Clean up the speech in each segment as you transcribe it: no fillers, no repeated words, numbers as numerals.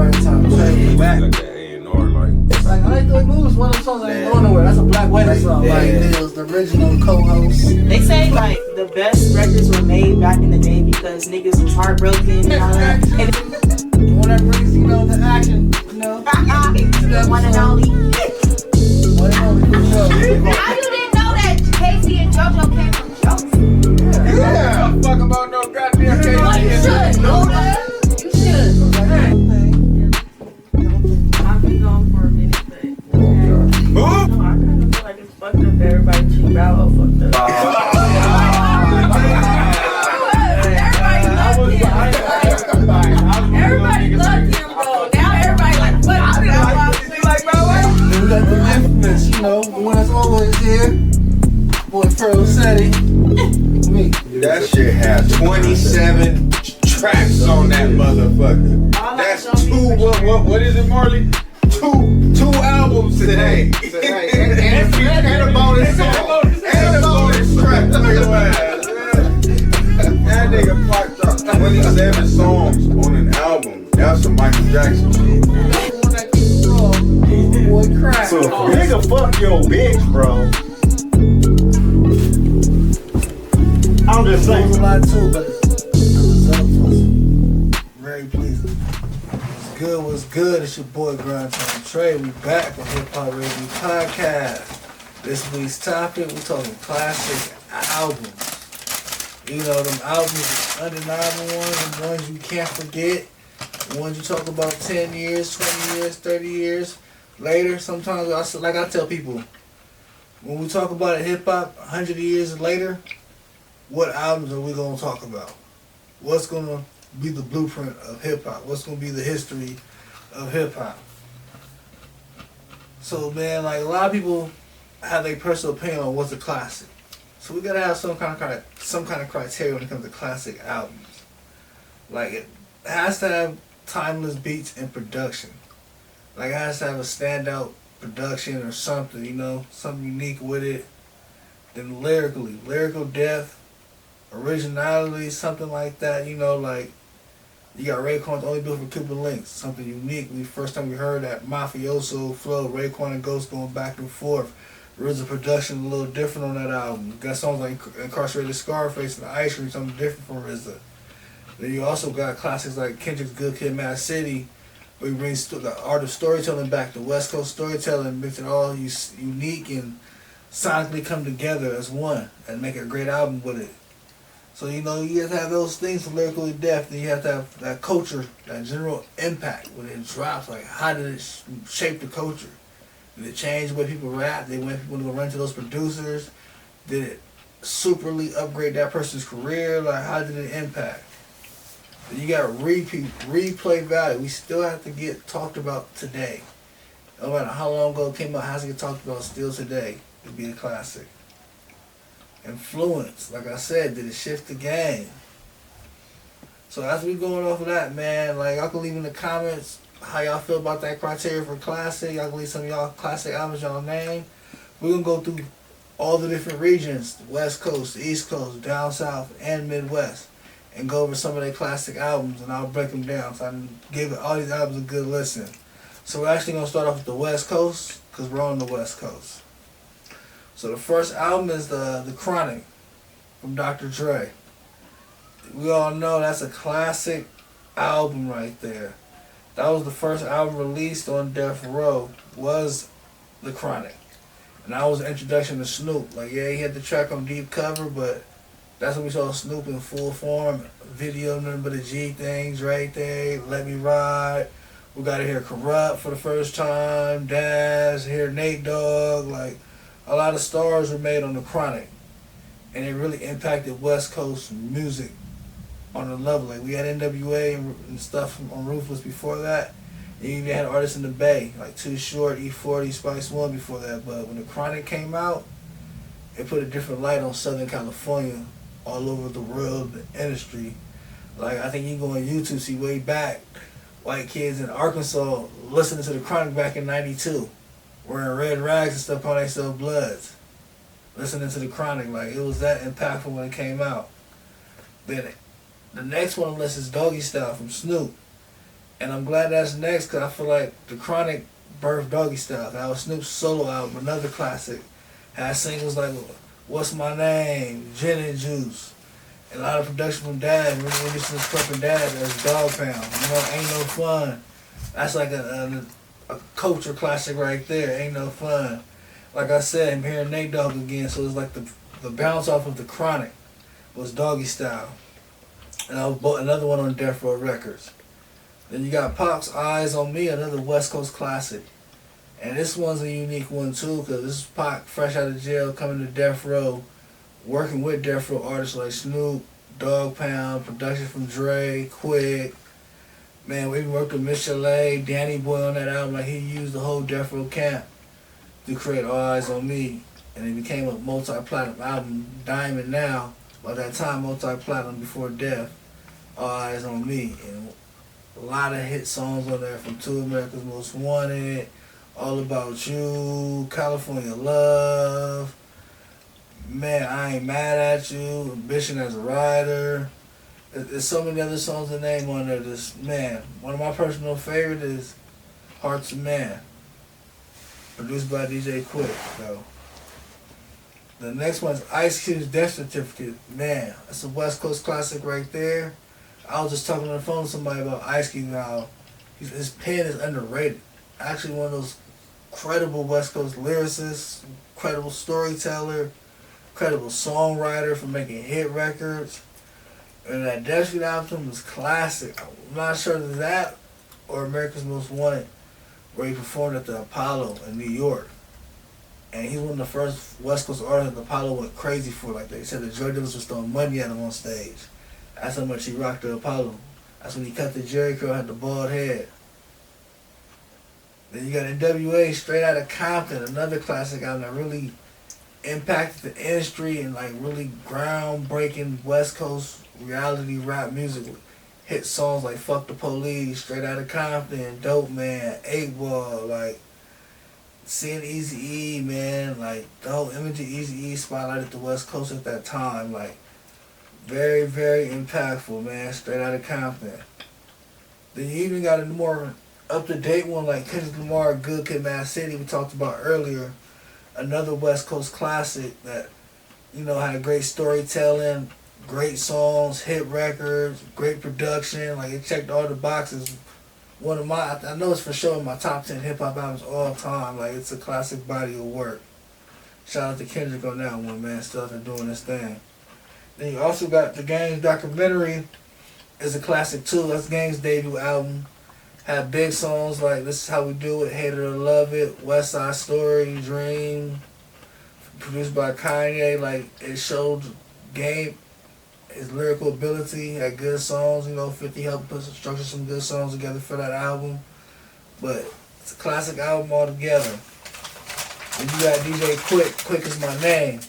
Grind Time Trey. Back. Like that A&R, like. Like, I like the Move is one of the songs that ain't going nowhere. That's a Black Wedding song. Like, it was the original co-host. They say, like, the best records were made back in the day because niggas was heartbroken and all that. And the one that brings, you know, the action, you know. the one and only. One and only, for sure. How you didn't know that Casey and JoJo came from Jokes? Yeah. Don't fuck about no goddamn case. Well, you should know that. You should. I'll be gone for a minute, but. Oh, No, I kind of feel like it's fucked up that everybody cheap out all fucked up. Everybody loved him, bro. Now everybody like, what? Then we got the infamous, you know, the one that's always here. Boy, Pearl Setti. Me. that shit has 27 tracks on that motherfucker. That's what is it, Marley? Two albums today. And a bonus song. And a bonus track. That nigga fucked up 27 songs on an album. That's some Michael Jackson shit. The one that keeps strong. Boy, crack. So nigga, fuck your bitch, bro. I'm just It was a saying. lot too, but the result was very pleasing. What's good? It's your boy Grind Time Trey. We back on Hip Hop Radio Podcast. This week's topic, we talking classic albums. You know, them albums, undeniable ones, the ones you can't forget, the ones you talk about 10 years, 20 years, 30 years later. Sometimes, like I tell people, when we talk about it, hip hop, 100 years later, what albums are we going to talk about? What's going to be the blueprint of hip hop? What's going to be the history of hip hop? So, man, like a lot of people have their personal opinion on what's a classic. So we got to have some kind of criteria when it comes to classic albums. Like it has to have timeless beats and production. Like it has to have a standout production or something, you know, something unique with it. Then lyrical depth, originality, something like that, you know, like you got Raekwon's Only Built for Cuban Links, something unique. The first time we heard that mafioso flow, Raekwon and Ghost going back and forth. RZA production a little different on that album. Got songs like Incarcerated Scarface and Ice Cream, something different from RZA. Then you also got classics like Kendrick's Good Kid, Mad City, where he brings the art of storytelling back, the West Coast storytelling, makes it all unique and sonically come together as one and make a great album with it. So, you know, you have to have those things for lyrical depth, and you have to have that culture, that general impact when it drops. Like, how did it shape the culture? Did it change the way people rap? Did people to run to those producers? Did it superly upgrade that person's career? Like, how did it impact? You got replay value. We still have to get talked about today. No matter how long ago it came out, has to get talked about still today to be a classic. Influence, like I said, did it shift the game? So as we going off of that, man, like y'all can leave in the comments how y'all feel about that criteria for classic. Y'all can leave some of y'all classic albums y'all name. We're gonna go through all the different regions, the West Coast, the East Coast, down South, and Midwest, and go over some of their classic albums, and I'll break them down. So I gave all these albums a good listen. So we're actually gonna start off with the West Coast, because we're on the West Cost. So the first album is the Chronic from Dr. Dre. We all know that's a classic album right there. That was the first album released on Death Row, was the Chronic. And that was the introduction to Snoop. Like, yeah, he had the track on Deep Cover, but that's when we saw Snoop in full form. Video, nothing but the G things right there. Let Me Ride. We got to hear Corrupt for the first time. Daz, hear Nate Dogg. Like, a lot of stars were made on the Chronic. And it really impacted West Coast music on a level. Like, we had NWA and stuff on Ruthless before that. And you even had artists in the Bay, like Too Short, E40, Spice One before that. But when the Chronic came out, it put a different light on Southern California, all over the world, the industry. Like, I think you go on YouTube, see way back, white kids in Arkansas listening to the Chronic back in '92, wearing red rags and stuff, calling themselves Bloods, listening to the Chronic. Like, it was that impactful when it came out. Then the next one on the list is Doggy Style from Snoop. And I'm glad that's next because I feel like the Chronic birthed Doggy Style. That was Snoop's solo album, another classic. Had singles like What's My Name, Gin and Juice. And a lot of production from Dad, really releasing his fucking Dad, that's Dog Pound. You know, Ain't No Fun. That's like a culture classic right there, Ain't No Fun. Like I said, I'm hearing Nate Dogg again, so it's like the bounce off of the Chronic was Doggy Style. And I bought another one on Death Row Records. Then you got Pac's Eyes on Me, another West Coast classic. And this one's a unique one too, because this is Pac fresh out of jail, coming to Death Row, working with Death Row artists like Snoop, Dog Pound, production from Dre, Quick. Man, we worked with Miss Chalet, Danny Boy on that album. Like, he used the whole Death Row camp to create All Eyes on Me. And it became a multi-platinum album, Diamond now. By that time, multi-platinum before death, All Eyes on Me. And a lot of hit songs on there from Two America's Most Wanted, All About You, California Love, Man, I Ain't Mad at You, Ambition as a Rider. There's so many other songs to name on there. Man, one of my personal favorites is Hearts of Man, produced by DJ Quick. So the next one is Ice Cube's Death Certificate. Man, that's a West Coast classic right there. I was just talking on the phone with somebody about Ice Cube now. His pen is underrated. Actually, one of those credible West Coast lyricists, credible storyteller, credible songwriter for making hit records. And that Death Street album was classic. I'm not sure if that or America's Most Wanted, where he performed at the Apollo in New York. And he's one of the first West Coast artists the Apollo went crazy for. Like they said, the drug dealers was throwing money at him on stage. That's how much he rocked the Apollo. That's when he cut the Jerry curl, had the bald head. Then you got NWA, Straight Outta Compton, another classic album that really impacted the industry and like really groundbreaking West Coast reality rap music. Hit songs like Fuck the Police, Straight Outta Compton, Dope Man, 8 Ball, like seeing Eazy-E, man, like the whole image of Eazy-E spotlighted the West Coast at that time, like very, very impactful, man, Straight Outta Compton. Then you even got a more up-to-date one like Kendrick Lamar, Good Kid, Mad City, we talked about earlier. Another West Coast classic that, you know, had great storytelling, great songs, hit records, great production. Like, it checked all the boxes. One of my, I know it's for sure in my top 10 hip-hop albums all time. Like, it's a classic body of work. Shout out to Kendrick on that one, man. Still out there doing this thing. Then you also got The Game's documentary is a classic too. That's Game's debut album. Had big songs like This Is How We Do It, Hate It or Love It, West Side Story, Dream. Produced by Kanye. Like, it showed Game, his lyrical ability, had good songs. You know, 50 helped structure some good songs together for that album. But it's a classic album altogether. And you got DJ Quick, Quick Is My Name.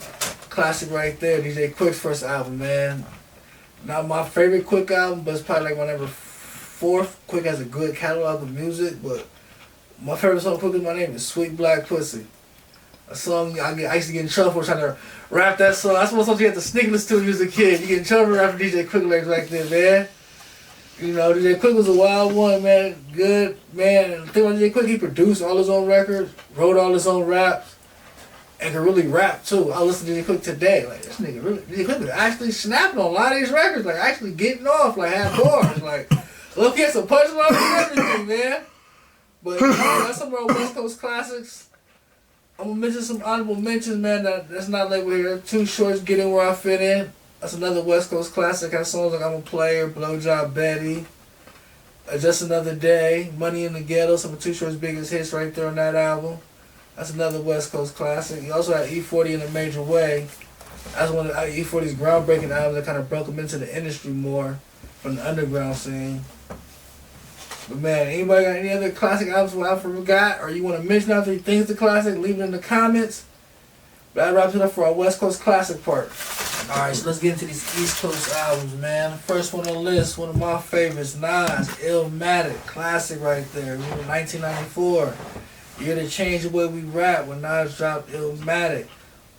Classic right there, DJ Quick's first album, man. Not my favorite Quick album, but it's probably like my number 4th. Quick has a good catalog of music, but my favorite song Quick Is My Name is Sweet Black Pussy. A song I used to get in trouble for trying to rap that song. That's one song you had to sneak listen to when you was a kid. You get in trouble rapping DJ Quick lyrics like this, man. You know, DJ Quick was a wild one, man. Good, man. And the thing about DJ Quick, he produced all his own records, wrote all his own raps, and could really rap too. I listen to DJ Quick today. Like, this nigga really, DJ Quick was actually snapping on a lot of these records, like actually getting off, like had bars. Like, look, he had some punchlines and everything, man. But you know, that's some of our West Coast classics. I'm gonna mention some honorable mentions, man. That's not labeled here. Too Short's Getting Where I Fit In. That's another West Coast classic. Has songs like I'm a Player, Blowjob Betty, Just Another Day, Money in the Ghetto. Some of Too Short's biggest hits right there on that album. That's another West Coast classic. He also had E40 in a Major Way. That's one of E40's groundbreaking albums that kind of broke him into the industry more from the underground scene. But man, anybody got any other classic albums I forgot or you want to mention after you think it's a classic, leave it in the comments. But that wraps it up for our West Coast classic part. Alright, so let's get into these East Coast albums, man. The first one on the list, one of my favorites, Nas, Illmatic. Classic right there. 1994. Year to change the way we rap when Nas dropped Illmatic.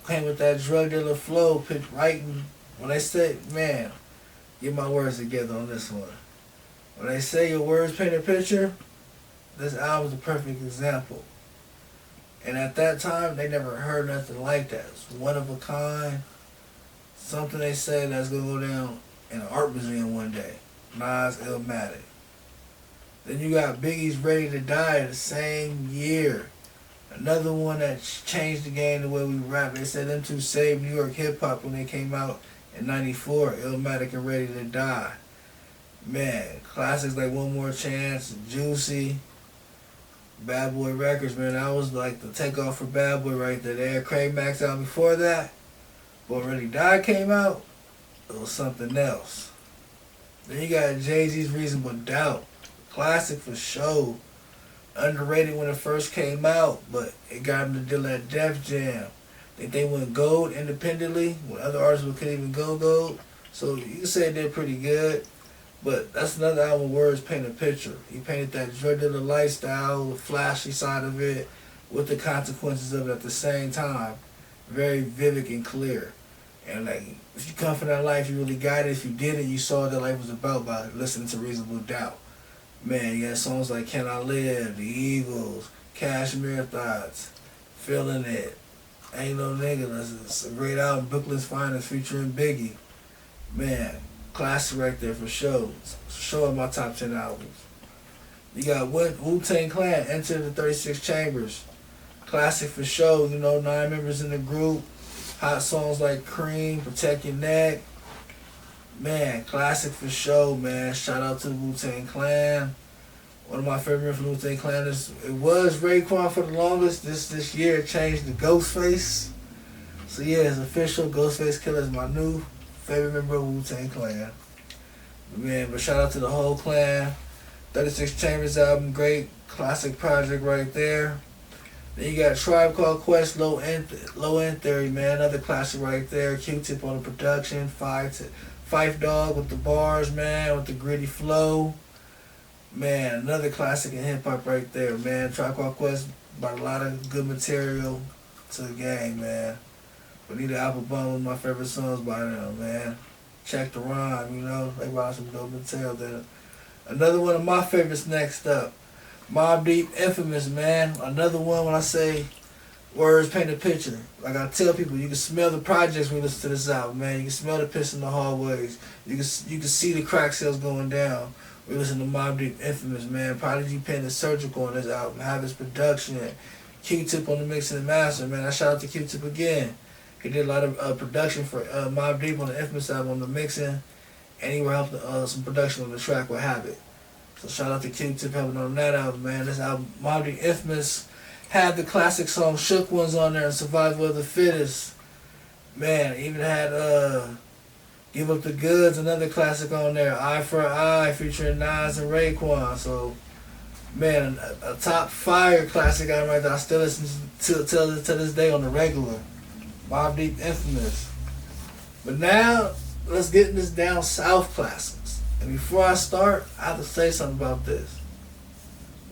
Came with that drug dealer flow, pitch writing. When they said, man, get my words together on this one. When they say your words paint a picture, this album's a perfect example. And at that time, they never heard nothing like that. It's one of a kind. Something they say that's gonna go down in an art museum one day. Nas, Illmatic. Then you got Biggie's Ready to Die the same year. Another one that changed the game the way we rap. They said them two saved New York hip hop when they came out in '94. Illmatic and Ready to Die. Man, classics like One More Chance, Juicy, Bad Boy Records, man. That was like the takeoff for Bad Boy right there. They had Craig Max out before that. But when Ready to Die came out, it was something else. Then you got Jay-Z's Reasonable Doubt. Classic for sure. Underrated when it first came out, but it got him to deal at Def Jam. I think they went gold independently when other artists couldn't even go gold. So you can say it did pretty good. But that's another album Words paint a picture. He painted that drug dealer lifestyle, the flashy side of it, with the consequences of it at the same time. Very vivid and clear. And like, if you come from that life, you really got it. If you didn't, you saw what that life was about by listening to Reasonable Doubt. Man, you got songs like Can I Live, The Eagles, Cashmere Thoughts, Feeling It, Ain't No Nigga. That's a great album. Brooklyn's Finest featuring Biggie. Man, classic right there for sure. Show in my top 10 albums. You got Wu-Tang Clan, Enter the 36 Chambers. Classic for sure. You know, 9 members in the group. Hot songs like Cream, Protect Your Neck. Man, classic for sure, man. Shout out to the Wu-Tang Clan. One of my favorite from Wu-Tang Clan it was Raekwon for the longest. This year it changed to Ghostface. So yeah, it's official. Ghostface Killah is my new favorite member of Wu-Tang Clan. Man, but shout out to the whole clan. 36 Chambers album, great classic project right there. Then you got Tribe Called Quest, Low End Theory, man. Another classic right there. Q-Tip on the production. Phife Dawg with the bars, man, with the gritty flow. Man, another classic in hip-hop right there, man. Tribe Called Quest brought a lot of good material to the game, man. Bonita Applebum, one of my favorite songs by them, man. Check the Rhyme, you know. They brought some dope material there. Another one of my favorites next up. Mobb Deep, Infamous, man. Another one when I say words paint a picture. Like I tell people, you can smell the projects when you listen to this album, man. You can smell the piss in the hallways. You can see the crack sales going down. We listen to Mobb Deep, Infamous, man. Prodigy Pen is surgical on this album. Habits production. Q-Tip on the mix and the master, man. I shout out to Q-Tip again. He did a lot of production for Mobb Deep on the Infamous album, on the mixing, and he helped some production on the track with Habit. So shout out to Q-Tip helping on that album, man. This album, Mobb Deep, Infamous, had the classic song Shook Ones on there and Survival of the Fittest. Man, even had Give Up the Goods, another classic on there. Eye for Eye featuring Nas and Raekwon. So, man, a top fire classic album right there. I still listen to this day on the regular. Mobb Deep, Infamous. But now, let's get in this down south classics. And before I start, I have to say something about this.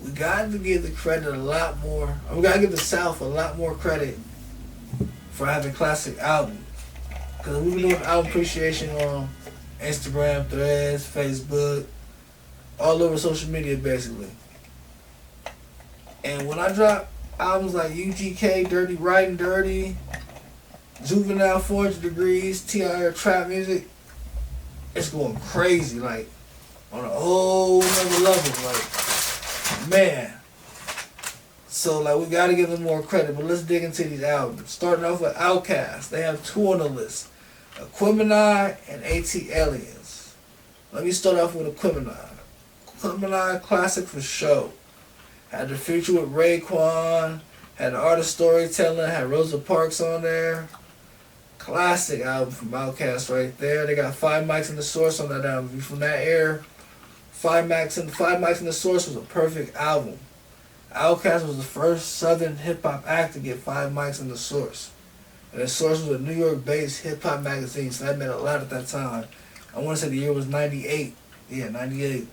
We got to give the credit a lot more. We got to give the South a lot more credit for having classic albums. Because we've been doing album appreciation on Instagram, Threads, Facebook, all over social media basically. And when I drop albums like UGK, Dirty Riding Dirty, Juvenile 400 Degrees, T.I. Trap Music, it's going crazy, like on a whole nother level, like, man. So like we gotta give them more credit, but let's dig into these albums. Starting off with Outkast, they have 2 on the list, Aquemini and ATLiens. Let me start off with Aquemini. Aquemini, classic for sure. Had the feature with Raekwon, had the art of storytelling, had Rosa Parks on there. Classic album from Outkast right there. They got 5 Mics in the Source on that album. From that era, 5 Mics in the Source was a perfect album. Outkast was the first Southern hip hop act to get 5 Mics in the Source. And the Source was a New York based hip hop magazine, so that meant a lot at that time. I want to say the year was 98. Yeah, 98.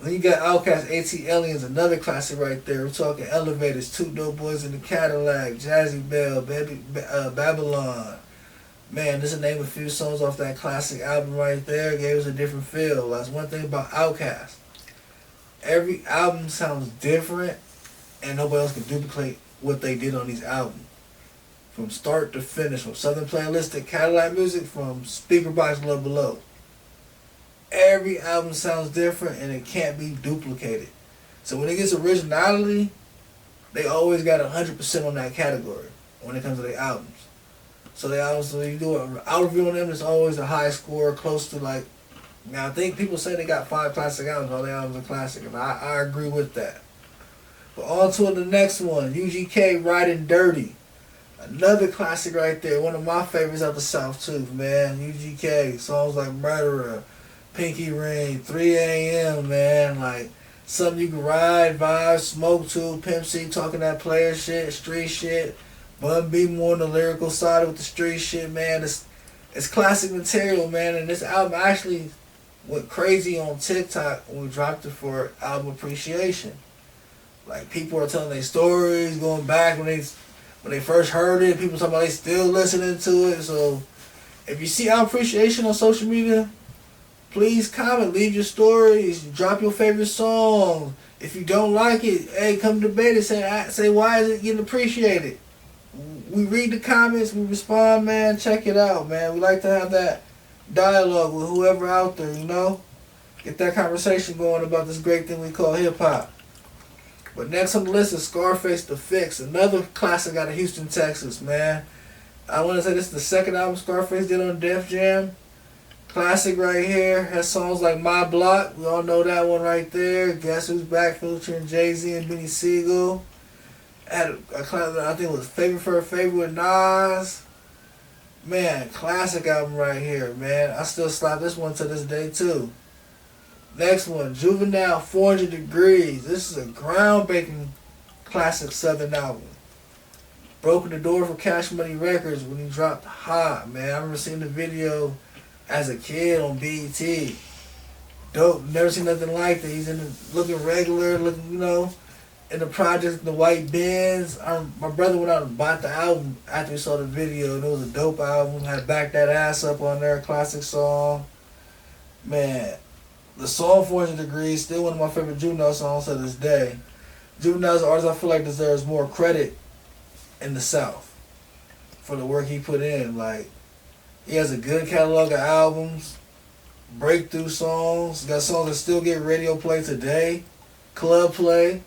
Then you got Outkast, ATLiens, another classic right there. We're talking Elevators, 2 Dope Boys in the Cadillac, Jazzy Belle, Babylon, Man, just to name a few songs off that classic album right there, gave us a different feel. That's one thing about Outkast. Every album sounds different, and nobody else can duplicate what they did on these albums. From start to finish, from Southern Playlist to Cadillac Music, from Speaker Box Love Below. Every album sounds different, and it can't be duplicated. So when it gets originality, they always got 100% on that category when it comes to their albums. So they obviously, you do an out review on them, it's always a high score, close to like, now I think people say they got 5 classic albums, all their albums are classic, and I agree with that. But on to the next one, UGK, Riding Dirty. Another classic right there, one of my favorites out the South too, man. UGK, songs like Murderer, Pinky Ring, 3 a.m., man, like something you can ride, vibe, smoke to, Pimp C talking that player shit, street shit. Bun B more on the lyrical side with the street shit, man. It's classic material, man. And this album actually went crazy on TikTok when we dropped it for album appreciation. Like, people are telling their stories, going back when they first heard it. People talking about they still listening to it. So if you see album appreciation on social media, please comment, leave your stories, drop your favorite song. If you don't like it, hey, come debate it. Say why is it getting appreciated? We read the comments, we respond, man. Check it out, man. We like to have that dialogue with whoever out there, you know? Get that conversation going about this great thing we call hip-hop. But next on the list is Scarface The Fix, another classic out of Houston, Texas, man. I want to say this is the second album Scarface did on Def Jam. Classic right here. Has songs like My Block. We all know that one right there. Guess Who's Back featuring Jay-Z and Benny Siegel. Had a classic, I think it was Favorite for a Favor with Nas. Man, classic album right here, man. I still slap this one to this day too. Next one, Juvenile, 400 Degrees. This is a groundbreaking classic Southern album. Broke the door for Cash Money Records when he dropped Hot, man. I remember seeing the video as a kid on BET. Dope, never seen nothing like that. He's looking regular, looking, you know, in the project, the white Benz. My brother went out and bought the album after he saw the video, and it was a dope album. Had Back That Ass Up on there, classic song. Man, the song 400 Degrees, still one of my favorite Juvenile songs to this day. Juvenile's an artist I feel like deserves more credit in the South for the work he put in. Like, he has a good catalog of albums, breakthrough songs, got songs that still get radio play today, club play.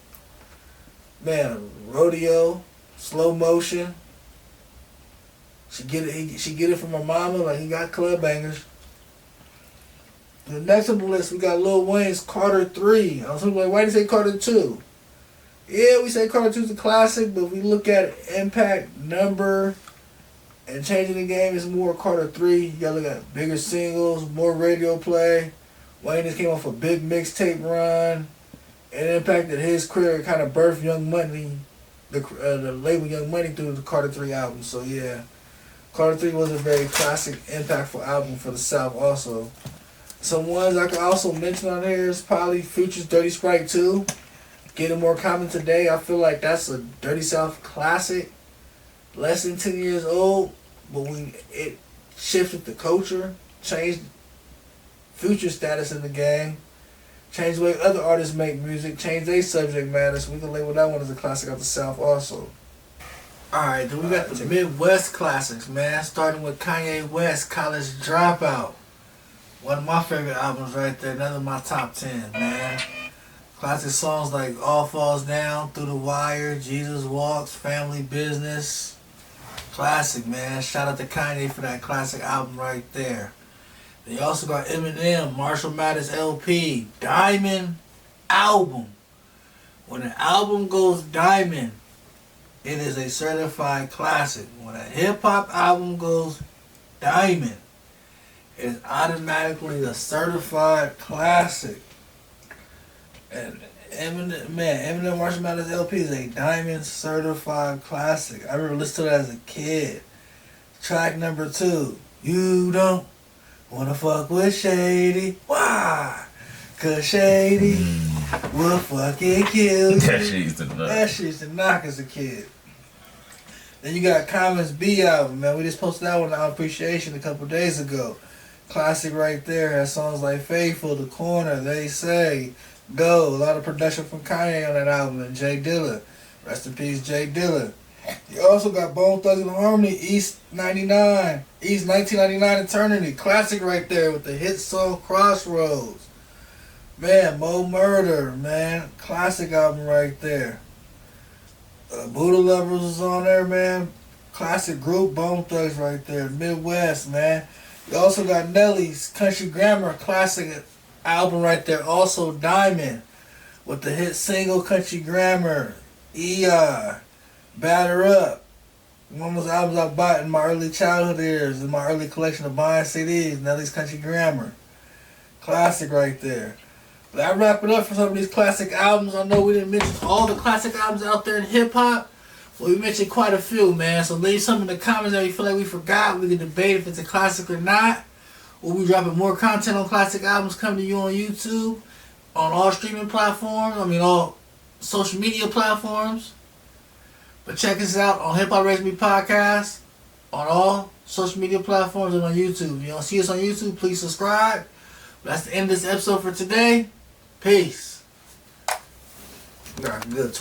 Man, Rodeo, Slow Motion. She get it from her mama, like he got club bangers. The next on the list, we got Lil Wayne's Carter 3. I was like, why do you say Carter 2? Yeah, we say Carter 2 is a classic, but if we look at impact, number, and changing the game, is more Carter 3. You gotta look at bigger singles, more radio play. Wayne just came off a big mixtape run. It impacted his career. It kind of birthed Young Money, the label Young Money, through the Carter 3 album. So yeah, Carter 3 was a very classic, impactful album for the South also. Some ones I could also mention on here is probably Future's Dirty Sprite 2. Getting more common today. I feel like that's a Dirty South classic. Less than 10 years old, but it shifted the culture, changed Future's status in the game. Change the way other artists make music, change their subject matter, so we can label that one as a classic out the South also. Alright, then we got the Midwest classics, man. Starting with Kanye West, College Dropout. One of my favorite albums right there, another of my top 10, man. Classic songs like All Falls Down, Through the Wire, Jesus Walks, Family Business. Classic, man. Shout out to Kanye for that classic album right there. They also got Eminem, Marshall Mathers LP, Diamond album. When an album goes diamond, it is a certified classic. When a hip-hop album goes diamond, it is automatically a certified classic. And Eminem, Marshall Mathers LP is a diamond certified classic. I remember listening to that as a kid. Track number 2, You Don't Wanna Fuck with Shady. Why? Cause Shady will fucking kill you. That shit used to knock. That shit used to knock as a kid. Then you got Commons B album, man. We just posted that one on Appreciation a couple days ago. Classic right there. Has songs like Faithful, The Corner, They Say, Go. A lot of production from Kanye on that album and Jay Dilla. Rest in peace, Jay Dilla. You also got Bone Thugs and Harmony, East 99, East 1999 Eternity. Classic right there with the hit song Crossroads. Man, Mo Murder, man. Classic album right there. Buddha Lovers was on there, man. Classic group, Bone Thugs right there. Midwest, man. You also got Nelly's Country Grammar, classic album right there. Also Diamond with the hit single Country Grammar. E.I. Batter Up. One of those albums I bought in my early childhood years, in my early collection of buying CDs, Nelly's Country Grammar. Classic right there. But I wrap it up for some of these classic albums. I know we didn't mention all the classic albums out there in hip-hop, but we mentioned quite a few, man. So leave some in the comments that you feel like we forgot. We can debate if it's a classic or not. We'll be dropping more content on classic albums coming to you on YouTube, on all streaming platforms, all social media platforms. But check us out on Hip Hop Raised Me Podcast on all social media platforms and on YouTube. If you don't see us on YouTube, please subscribe. That's the end of this episode for today. Peace. We got a good